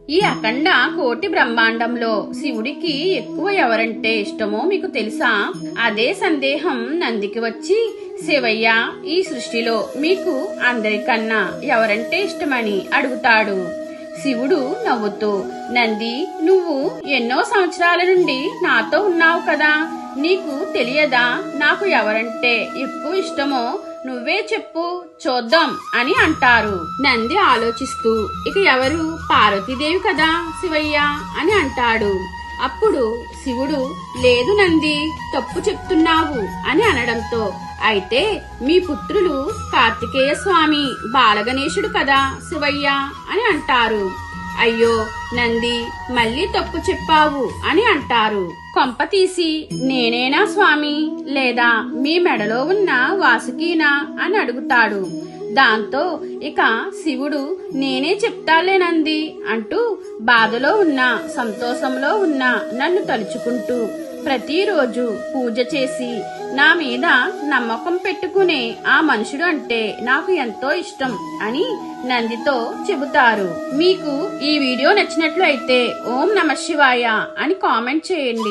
ఈ అఖండ కోటి బ్రహ్మాండంలో శివుడికి ఎక్కువ ఎవరంటే ఇష్టమో మీకు తెలుసా? అదే సందేహం నందికి వచ్చి, శివయ్య, ఈ సృష్టిలో మీకు అందరికన్నా ఎవరంటే ఇష్టమని అడుగుతాడు. శివుడు నవ్వుతూ, నంది, నువ్వు ఎన్నో సంవత్సరాల నుండి నాతో ఉన్నావు కదా, నీకు తెలియదా నాకు ఎవరంటే ఎక్కువ ఇష్టమో? నువ్వే చెప్పు చూద్దాం అని అంటారు. నంది ఆలోచిస్తూ, ఇక ఎవరు, పార్వతీదేవి కదా శివయ్య అని అంటాడు. అప్పుడు శివుడు, లేదు నంది, తప్పు చెప్తున్నావు అని అనడంతో, అయితే మీ పుత్రులు కార్తికేయ స్వామి, బాలగణేశుడు కదా శివయ్య అని అంటారు. అయ్యో నంది, మళ్ళీ తప్పు చెప్పావు అని అంటారు. కొంప తీసి నేనేనా స్వామి, లేదా మీ మెడలో ఉన్న వాసుకీనా అని అడుగుతాడు. దాంతో ఇక శివుడు, నేనే చెప్తాలే నంది అంటూ బాధలో ఉన్న, సంతోషంలో ఉన్న నన్ను తలుచుకుంటూ ప్రతిరోజు పూజ చేసి నా మీద నమ్మకం పెట్టుకునే ఆ మనుషుడు అంటే నాకు ఎంతో ఇష్టం అని నందితో చెబుతారు. మీకు ఈ వీడియో నచ్చినట్లు అయితే ఓం నమః శివాయ అని కామెంట్ చేయండి.